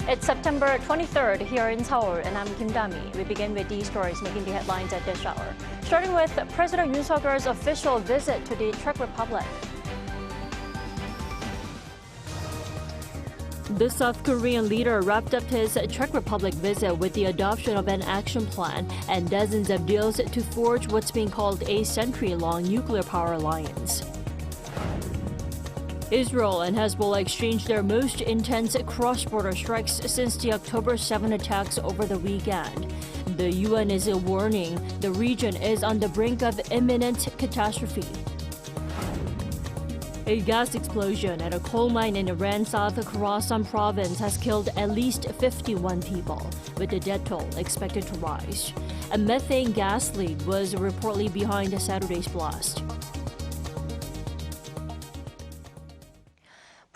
It's September 23rd here in Seoul, and I'm Kim Dami. We begin with these stories making the headlines at this hour. Starting with President Yoon Suk-yeol's official visit to the Czech Republic. The South Korean leader wrapped up his Czech Republic visit with the adoption of an action plan and dozens of deals to forge what's being called a century-long nuclear power alliance. Israel and Hezbollah exchanged their most intense cross-border strikes since the October 7 attacks over the weekend. The UN is warning the region is on the brink of imminent catastrophe. A gas explosion at a coal mine in Iran's South Khorasan province has killed at least 51 people, with the death toll expected to rise. A methane gas leak was reportedly behind Saturday's blast.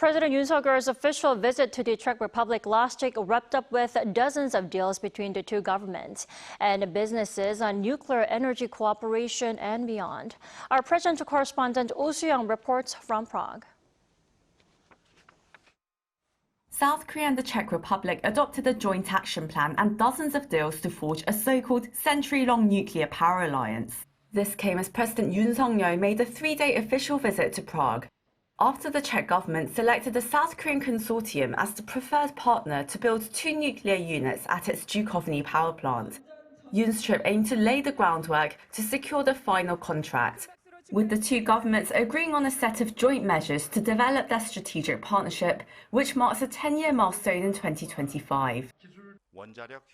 President Yoon Suk-yeol's official visit to the Czech Republic last week wrapped up with dozens of deals between the two governments and businesses on nuclear energy cooperation and beyond. Our presidential correspondent Oh Soo-young reports from Prague. South Korea and the Czech Republic adopted a joint action plan and dozens of deals to forge a so-called century-long nuclear power alliance. This came as President Yoon Suk-yeol made a three-day official visit to Prague, after the Czech government selected the South Korean consortium as the preferred partner to build two nuclear units at its Dukovany power plant. Yoon's trip aimed to lay the groundwork to secure the final contract, with the two governments agreeing on a set of joint measures to develop their strategic partnership, which marks a 10-year milestone in 2025.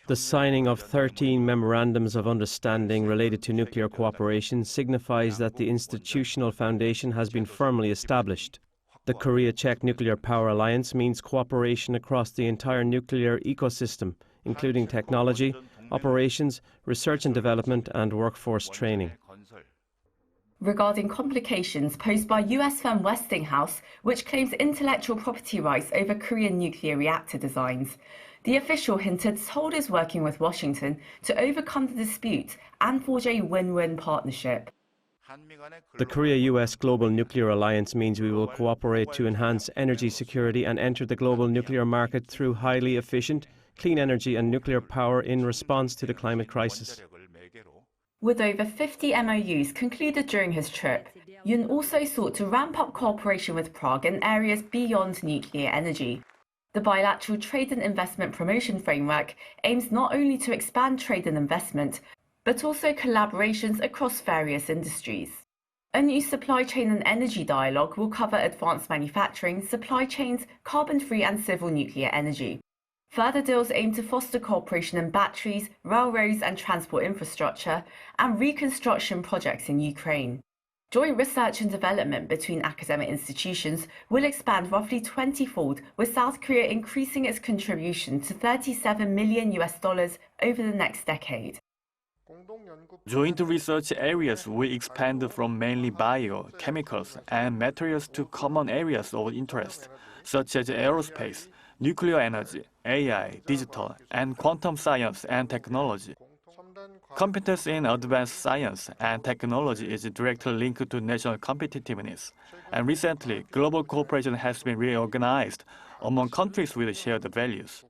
The signing of 13 memorandums of understanding related to nuclear cooperation signifies that the institutional foundation has been firmly established. The Korea-Czech Nuclear Power Alliance means cooperation across the entire nuclear ecosystem, including technology, operations, research and development, and workforce training. Regarding complications posed by US firm Westinghouse, which claims intellectual property rights over Korean nuclear reactor designs, the official hinted Seoul is working with Washington to overcome the dispute and forge a win-win partnership. The Korea-US Global Nuclear Alliance means we will cooperate to enhance energy security and enter the global nuclear market through highly efficient, clean energy and nuclear power in response to the climate crisis. With over 50 MOUs concluded during his trip, Yoon also sought to ramp up cooperation with Prague in areas beyond nuclear energy. The bilateral trade and investment promotion framework aims not only to expand trade and investment, but also collaborations across various industries. A new supply chain and energy dialogue will cover advanced manufacturing, supply chains, carbon-free and civil nuclear energy. Further deals aim to foster cooperation in batteries, railroads and transport infrastructure, and reconstruction projects in Ukraine. Joint research and development between academic institutions will expand roughly 20-fold, with South Korea increasing its contribution to $37 million over the next decade. Joint research areas will expand from mainly bio, chemicals, and materials to common areas of interest, such as aerospace, nuclear energy, AI, digital, and quantum science and technology. Competence in advanced science and technology is directly linked to national competitiveness, and recently, global cooperation has been reorganized among countries with shared values.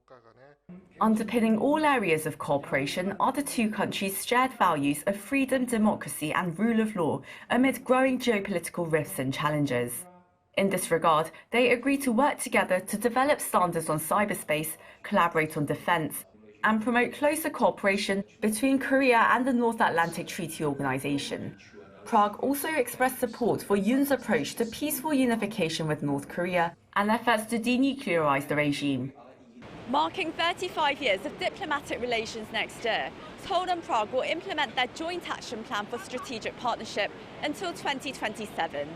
Underpinning all areas of cooperation are the two countries' shared values of freedom, democracy, and rule of law amid growing geopolitical rifts and challenges. In this regard, they agree to work together to develop standards on cyberspace, collaborate on defense, and promote closer cooperation between Korea and the North Atlantic Treaty Organization. Prague also expressed support for Yoon's approach to peaceful unification with North Korea and efforts to denuclearize the regime. Marking 35 years of diplomatic relations next year, Seoul and Prague will implement their joint action plan for strategic partnership until 2027.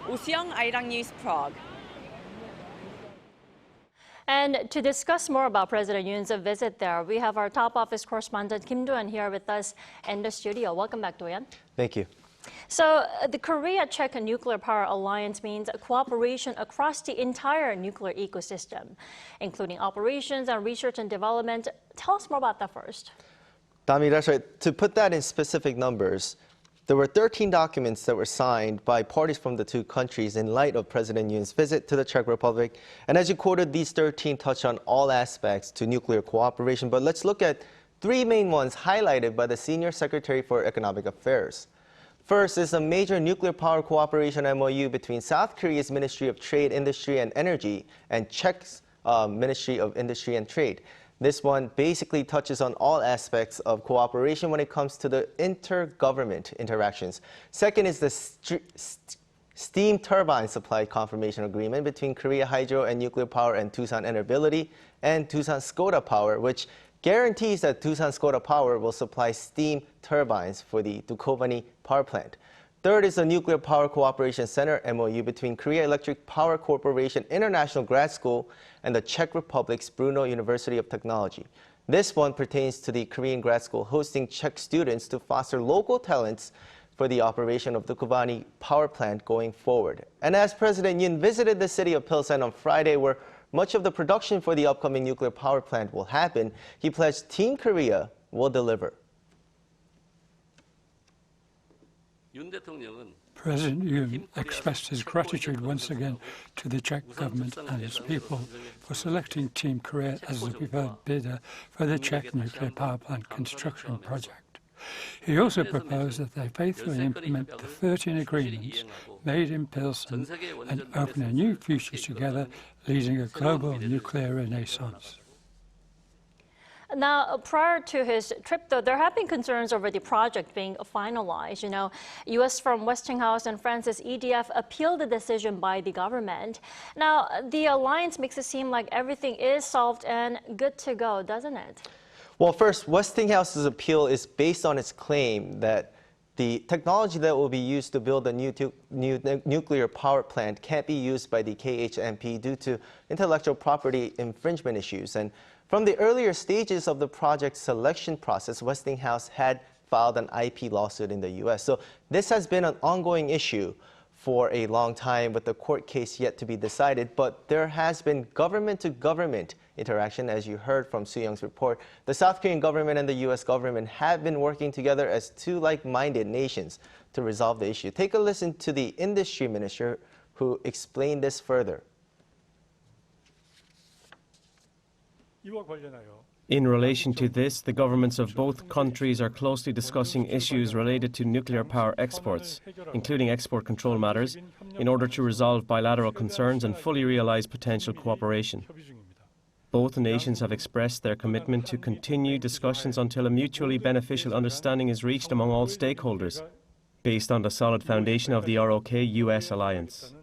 Oh Soo-young, Arirang News, Prague. And to discuss more about President Yoon's visit there, we have our top office correspondent Kim Do-yeon here with us in the studio. Welcome back, Do-yeon. Thank you. So the Korea-Czech Nuclear Power Alliance means cooperation across the entire nuclear ecosystem, including operations and research and development. Tell us more about that first. Dami, that's right. To put that in specific numbers, There were 13 documents that were signed by parties from the two countries in light of President Yoon's visit to the Czech Republic. And as you quoted, these 13 touch on all aspects to nuclear cooperation. But let's look at three main ones highlighted by the Senior Secretary for Economic Affairs. First is a major nuclear power cooperation MOU between South Korea's Ministry of Trade, Industry and Energy and Czech's Ministry of Industry and Trade. This one basically touches on all aspects of cooperation when it comes to the intergovernment interactions. Second is the steam turbine supply confirmation agreement between Korea Hydro and Nuclear Power and Tucson Enerbility and Tucson Skoda Power, which guarantees that Tucson Skoda Power will supply steam turbines for the Dukovany power plant. Third is the Nuclear Power Cooperation Center MOU between Korea Electric Power Corporation International Grad School and the Czech Republic's Brno University of Technology. This one pertains to the Korean grad school hosting Czech students to foster local talents for the operation of the Dukovany power plant going forward. And as President Yoon visited the city of Pilsen on Friday, where much of the production for the upcoming nuclear power plant will happen, he pledged Team Korea will deliver. President Yoon expressed his gratitude once again to the Czech government and its people for selecting Team Korea as the preferred bidder for the Czech nuclear power plant construction project. He also proposed that they faithfully implement the 13 agreements made in Pilsen and open a new future together, leading a global nuclear renaissance. Now, prior to his trip, though, there have been concerns over the project being finalized. U.S. firm Westinghouse and France's EDF appealed the decision by the government. Now, the alliance makes it seem like everything is solved and good to go, doesn't it? Well, first, Westinghouse's appeal is based on its claim that the technology that will be used to build a new nuclear power plant can't be used by the KHNP due to intellectual property infringement issues. And from the earlier stages of the project selection process, Westinghouse had filed an IP lawsuit in the U.S. So this has been an ongoing issue for a long time, with the court case yet to be decided. But there has been government-to-government interaction, as you heard from Soo-young's report. The South Korean government and the U.S. government have been working together as two like-minded nations to resolve the issue. Take a listen to the industry minister who explained this further. In relation to this, the governments of both countries are closely discussing issues related to nuclear power exports, including export control matters, in order to resolve bilateral concerns and fully realize potential cooperation. Both nations have expressed their commitment to continue discussions until a mutually beneficial understanding is reached among all stakeholders, based on the solid foundation of the ROK-US alliance.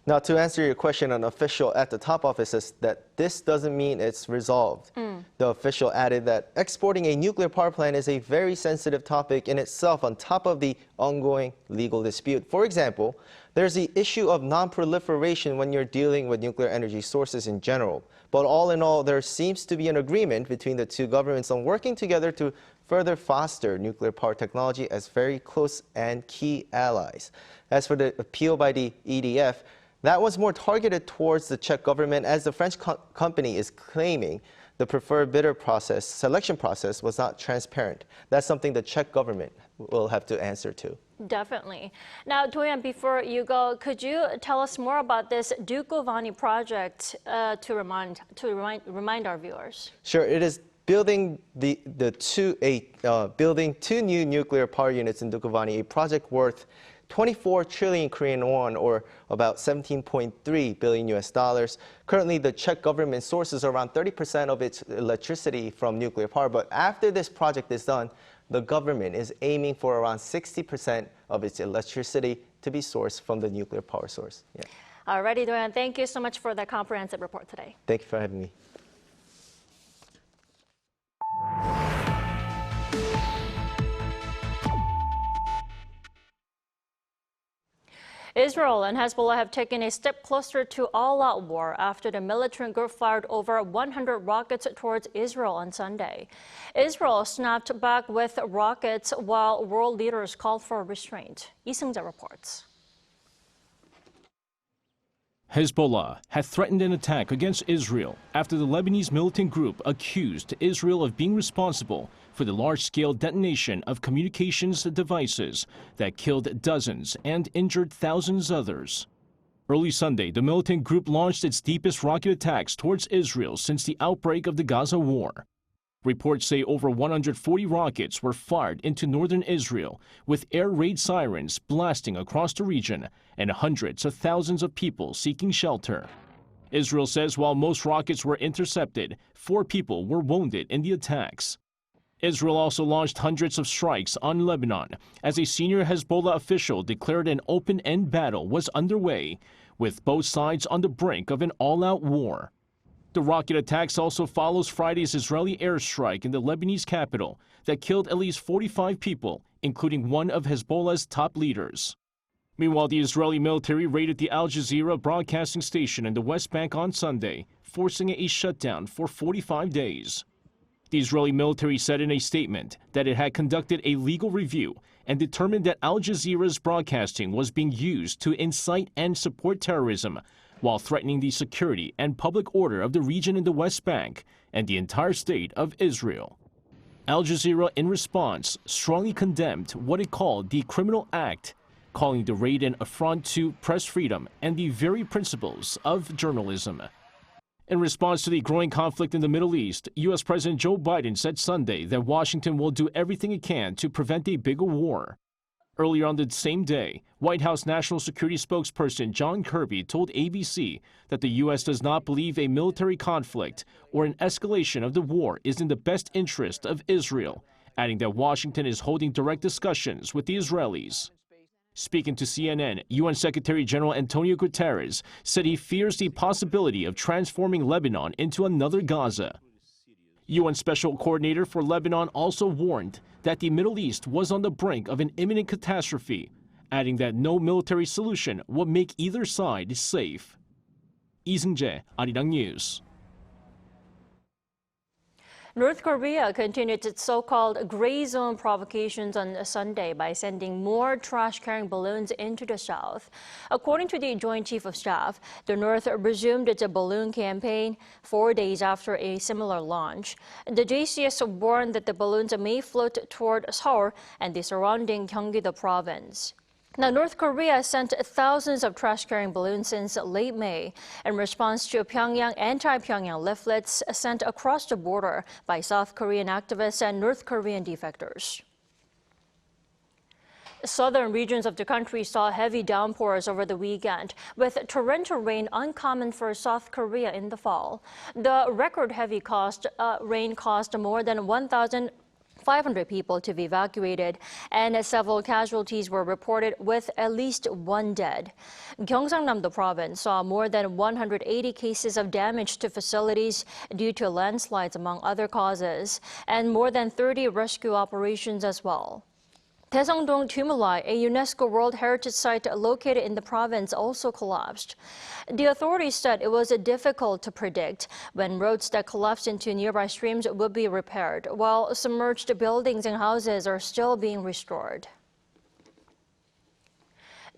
Now, to answer your question, an official at the top office says that this doesn't mean it's resolved. The official added that exporting a nuclear power plant is a very sensitive topic in itself on top of the ongoing legal dispute. For example, there's the issue of non-proliferation when you're dealing with nuclear energy sources in general. But all in all, there seems to be an agreement between the two governments on working together to further foster nuclear power technology as very close and key allies. As for the appeal by the EDF, that was more targeted towards the Czech government, as the French company is claiming the preferred bidder process, selection process, was not transparent. That's something the Czech government will have to answer to. Definitely. Now, Do-yeon, before you go, could you tell us more about this Dukovany project to remind our viewers? Sure. It is building building two new nuclear power units in Dukovany, a project worth 24 trillion Korean won, or about 17.3 billion US dollars. Currently, the Czech government sources around 30% of its electricity from nuclear power. But after this project is done, the government is aiming for around 60% of its electricity to be sourced from the nuclear power source. Yeah. Alrighty, Do-yeon, thank you so much for that comprehensive report today. Thank you for having me. Israel and Hezbollah have taken a step closer to all-out war after the militant group fired over 100 rockets towards Israel on Sunday. Israel snapped back with rockets while world leaders called for restraint. Lee Seung-jae reports. Hezbollah had threatened an attack against Israel after the Lebanese militant group accused Israel of being responsible for the large-scale detonation of communications devices that killed dozens and injured thousands others. Early Sunday, the militant group launched its deepest rocket attacks towards Israel since the outbreak of the Gaza war. Reports say over 140 rockets were fired into northern Israel, with air raid sirens blasting across the region and hundreds of thousands of people seeking shelter. Israel says while most rockets were intercepted, 4 people were wounded in the attacks. Israel also launched hundreds of strikes on Lebanon as a senior Hezbollah official declared an open-end battle was underway, with both sides on the brink of an all-out war. The rocket attacks also follows Friday's Israeli airstrike in the Lebanese capital that killed at least 45 people, including one of Hezbollah's top leaders. Meanwhile, the Israeli military raided the Al Jazeera broadcasting station in the West Bank on Sunday, forcing a shutdown for 45 days. The Israeli military said in a statement that it had conducted a legal review and determined that Al Jazeera's broadcasting was being used to incite and support terrorism, while threatening the security and public order of the region in the West Bank and the entire state of Israel. Al Jazeera, in response, strongly condemned what it called the criminal act, calling the raid an affront to press freedom and the very principles of journalism. In response to the growing conflict in the Middle East, U.S. President Joe Biden said Sunday that Washington will do everything it can to prevent a bigger war. Earlier on the same day, White House National Security spokesperson John Kirby told ABC that the U.S. does not believe a military conflict or an escalation of the war is in the best interest of Israel, adding that Washington is holding direct discussions with the Israelis. Speaking to CNN, UN Secretary General Antonio Guterres said he fears the possibility of transforming Lebanon into another Gaza. UN Special Coordinator for Lebanon also warned that the Middle East was on the brink of an imminent catastrophe, adding that no military solution would make either side safe. Lee Seung-jae, Arirang News. North Korea continued its so-called gray zone provocations on Sunday by sending more trash-carrying balloons into the south. According to the Joint Chief of Staff, the North resumed its balloon campaign 4 days after a similar launch. The JCS warned that the balloons may float toward Seoul and the surrounding Gyeonggi-do province. Now, North Korea sent thousands of trash-carrying balloons since late May in response to Pyongyang anti-Pyongyang leaflets sent across the border by South Korean activists and North Korean defectors. Southern regions of the country saw heavy downpours over the weekend, with torrential rain uncommon for South Korea in the fall. The record-heavy rain caused more than 1,500 people to be evacuated, and several casualties were reported with at least 1 dead. Gyeongsangnam-do province saw more than 180 cases of damage to facilities due to landslides, among other causes, and more than 30 rescue operations as well. Daesungdong Tumulai, a UNESCO World Heritage Site located in the province, also collapsed. The authorities said it was difficult to predict when roads that collapsed into nearby streams would be repaired, while submerged buildings and houses are still being restored.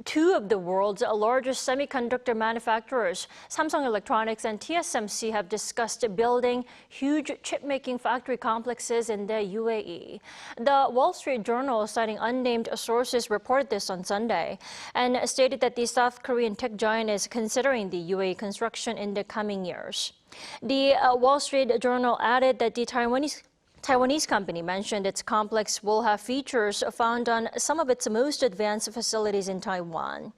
2 of the world's largest semiconductor manufacturers, Samsung Electronics and TSMC, have discussed building huge chip-making factory complexes in the UAE. The Wall Street Journal, citing unnamed sources, reported this on Sunday and stated that the South Korean tech giant is considering the UAE construction in the coming years. The Wall Street Journal added that the Taiwanese company mentioned its complex will have features found on some of its most advanced facilities in Taiwan.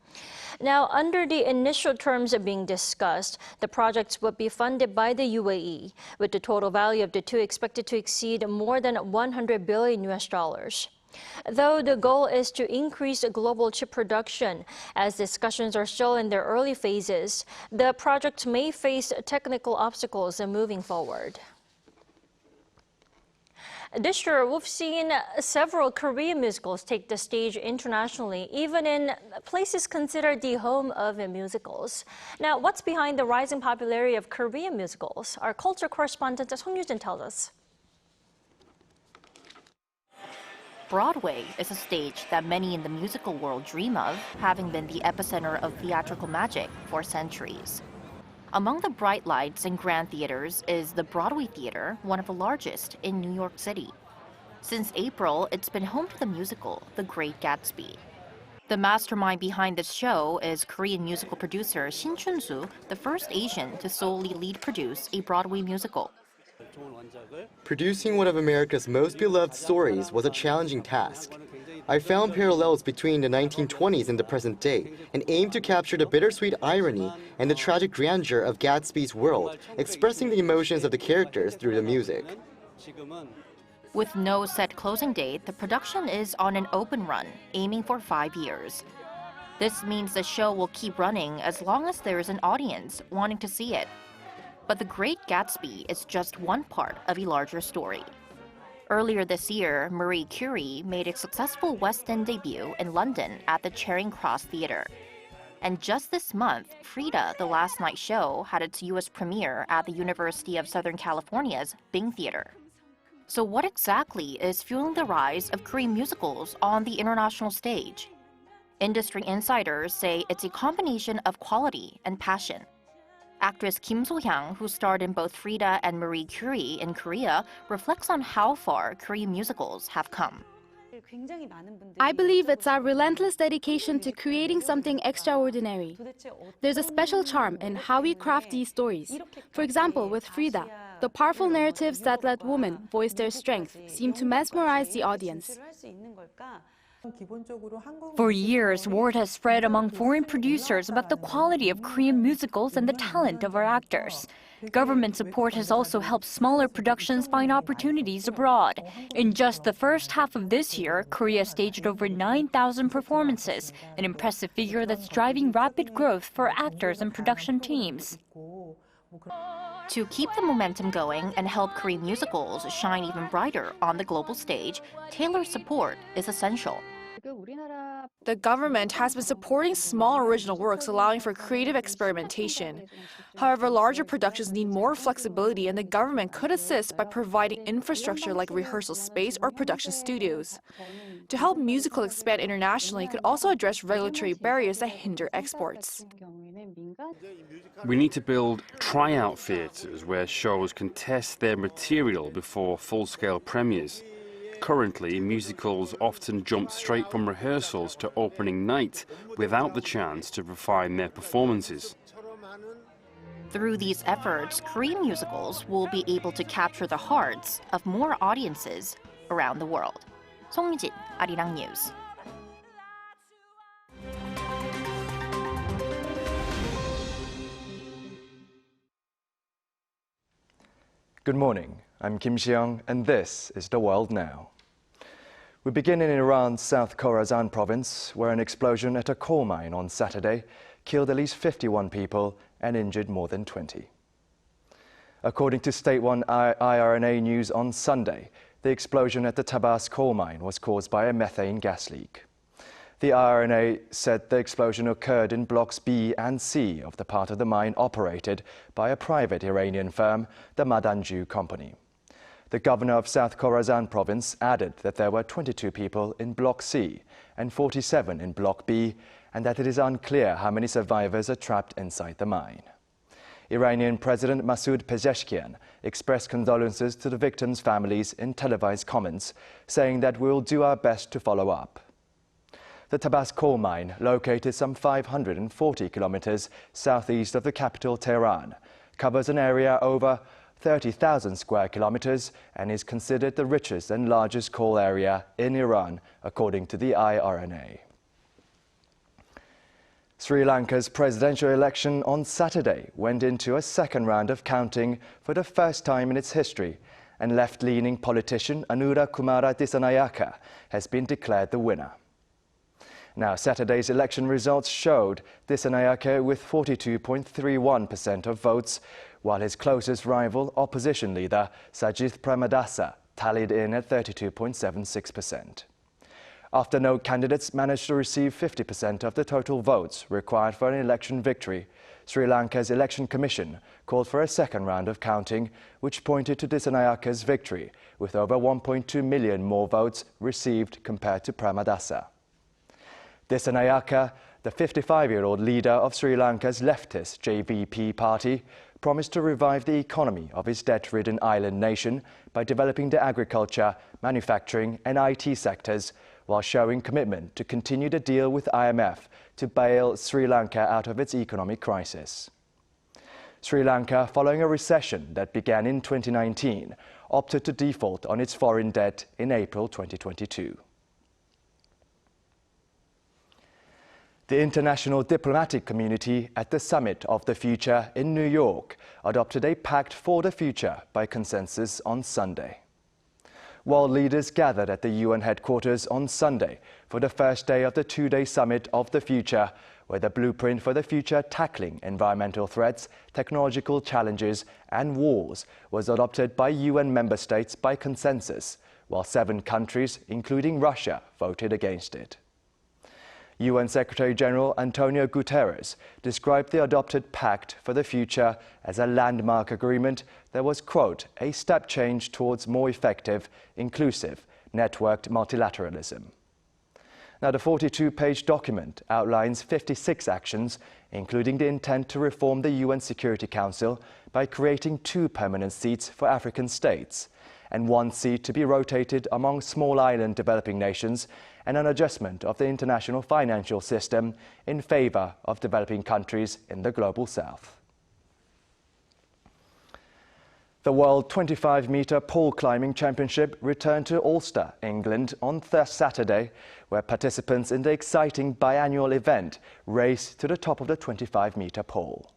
Now, under the initial terms being discussed, the projects would be funded by the UAE, with the total value of the two expected to exceed more than $100 billion. Though the goal is to increase global chip production, as discussions are still in their early phases, the project may face technical obstacles moving forward. This year, we've seen several Korean musicals take the stage internationally, even in places considered the home of musicals. Now, what's behind the rising popularity of Korean musicals? Our culture correspondent Song Yujin tells us. Broadway is a stage that many in the musical world dream of, having been the epicenter of theatrical magic for centuries. Among the bright lights and grand theaters is the Broadway Theater, one of the largest in New York City. Since April, it's been home to the musical, The Great Gatsby. The mastermind behind this show is Korean musical producer Shin Chun-soo, the first Asian to solely lead produce a Broadway musical. Producing one of America's most beloved stories was a challenging task. I found parallels between the 1920s and the present day and aimed to capture the bittersweet irony and the tragic grandeur of Gatsby's world, expressing the emotions of the characters through the music. With no set closing date, the production is on an open run, aiming for 5 years. This means the show will keep running as long as there is an audience wanting to see it. But The Great Gatsby is just one part of a larger story. Earlier this year, Marie Curie made a successful West End debut in London at the Charing Cross Theatre. And just this month, Frida, the Last Night Show, had its US premiere at the University of Southern California's Bing Theater. So what exactly is fueling the rise of Korean musicals on the international stage? Industry insiders say it's a combination of quality and passion. Actress Kim So-hyang, who starred in both Frida and Marie Curie in Korea, reflects on how far Korean musicals have come. I believe it's our relentless dedication to creating something extraordinary. There's a special charm in how we craft these stories. For example, with Frida, the powerful narratives that let women voice their strength seem to mesmerize the audience. For years, word has spread among foreign producers about the quality of Korean musicals and the talent of our actors. Government support has also helped smaller productions find opportunities abroad. In just the first half of this year, Korea staged over 9,000 performances, an impressive figure that's driving rapid growth for actors and production teams. To keep the momentum going and help Korean musicals shine even brighter on the global stage, tailored support is essential. The government has been supporting small original works, allowing for creative experimentation. However, larger productions need more flexibility, and the government could assist by providing infrastructure like rehearsal space or production studios. To help musicals expand internationally, it could also address regulatory barriers that hinder exports. We need to build tryout theatres where shows can test their material before full-scale premieres. Currently, musicals often jump straight from rehearsals to opening night without the chance to refine their performances. Through these efforts, Korean musicals will be able to capture the hearts of more audiences around the world. 송유진, Arirang News. Good morning. I'm Kim Si-young, and this is The World Now. We begin in Iran's South Khorasan province, where an explosion at a coal mine on Saturday killed at least 51 people and injured more than 20. According to state-run IRNA news on Sunday, the explosion at the Tabas coal mine was caused by a methane gas leak. The IRNA said the explosion occurred in blocks B and C of the part of the mine operated by a private Iranian firm, the Madanju Company. The governor of South Khorasan province added that there were 22 people in Block C and 47 in Block B, and that it is unclear how many survivors are trapped inside the mine. Iranian President Masoud Pezeshkian expressed condolences to the victims' families in televised comments, saying that we will do our best to follow up. The Tabas coal mine, located some 540 kilometers southeast of the capital Tehran, covers an area over 30,000 square kilometers and is considered the richest and largest coal area in Iran, according to the IRNA. Sri Lanka's presidential election on Saturday went into a second round of counting for the first time in its history, and left-leaning politician Anura Kumara Dissanayake has been declared the winner. Now, Saturday's election results showed Dissanayake with 42.31% of votes, while his closest rival, opposition leader Sajith Premadasa, tallied in at 32.76%. After no candidates managed to receive 50% of the total votes required for an election victory, Sri Lanka's election commission called for a second round of counting, which pointed to Disanayake's victory, with over 1.2 million more votes received compared to Premadasa. Dissanayake, the 55-year-old leader of Sri Lanka's leftist JVP party, promised to revive the economy of his debt-ridden island nation by developing the agriculture, manufacturing and IT sectors, while showing commitment to continue the deal with IMF to bail Sri Lanka out of its economic crisis. Sri Lanka, following a recession that began in 2019, opted to default on its foreign debt in April 2022. The international diplomatic community at the Summit of the Future in New York adopted a Pact for the Future by consensus on Sunday. World leaders gathered at the UN headquarters on Sunday for the first day of the two-day Summit of the Future, where the blueprint for the future tackling environmental threats, technological challenges and wars was adopted by UN member states by consensus, while 7 countries, including Russia, voted against it. UN Secretary-General Antonio Guterres described the adopted Pact for the Future as a landmark agreement that was, quote, a step change towards more effective, inclusive, networked multilateralism. Now, the 42-page document outlines 56 actions, including the intent to reform the UN Security Council by creating 2 permanent seats for African states, and 1 seat to be rotated among small island developing nations, and an adjustment of the international financial system in favor of developing countries in the global south. The World 25-meter pole climbing championship returned to Ulster, England on Saturday, where participants in the exciting biannual event raced to the top of the 25-meter pole.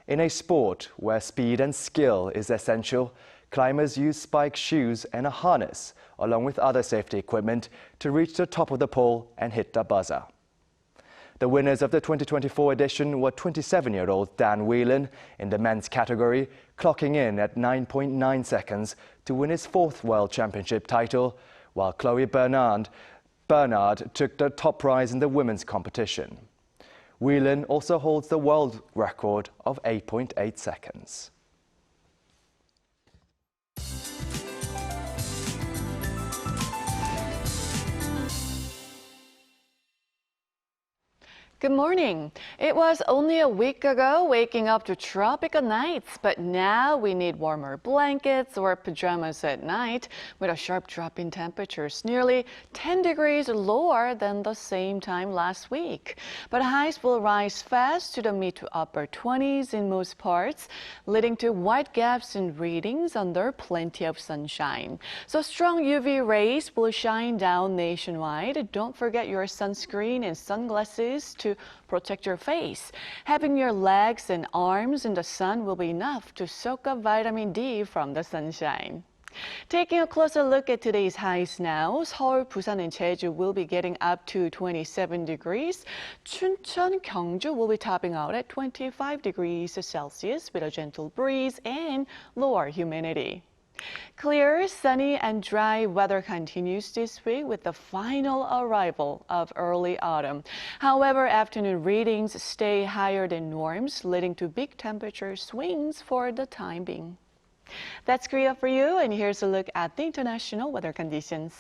In a sport where speed and skill is essential, climbers use spiked shoes and a harness, along with other safety equipment, to reach the top of the pole and hit the buzzer. The winners of the 2024 edition were 27-year-old Dan Whelan in the men's category, clocking in at 9.9 seconds to win his 4th World Championship title, while Chloe Bernard took the top prize in the women's competition. Whelan also holds the world record of 8.8 seconds. Good morning. It was only a week ago waking up to tropical nights, but now we need warmer blankets or pajamas at night with a sharp drop in temperatures, nearly 10 degrees lower than the same time last week. But highs will rise fast to the mid to upper 20s in most parts, leading to wide gaps in readings under plenty of sunshine. So strong UV rays will shine down nationwide. Don't forget your sunscreen and sunglasses to protect your face. Having your legs and arms in the sun will be enough to soak up vitamin D from the sunshine. Taking a closer look at today's highs now, Seoul, Busan and Jeju will be getting up to 27 degrees. Chuncheon, Gyeongju will be topping out at 25 degrees Celsius with a gentle breeze and lower humidity. Clear, sunny and dry weather continues this week with the final arrival of early autumn. However, afternoon readings stay higher than norms, leading to big temperature swings for the time being. That's Korea for you, and here's a look at the international weather conditions.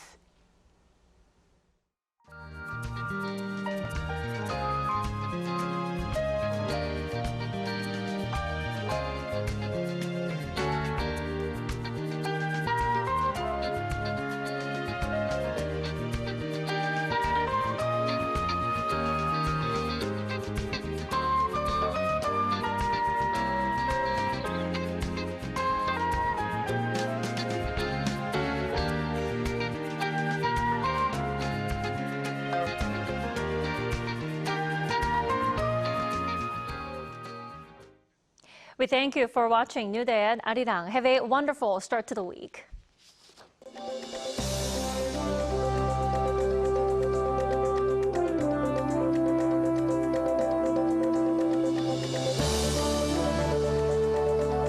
We thank you for watching New Day at Arirang. Have a wonderful start to the week.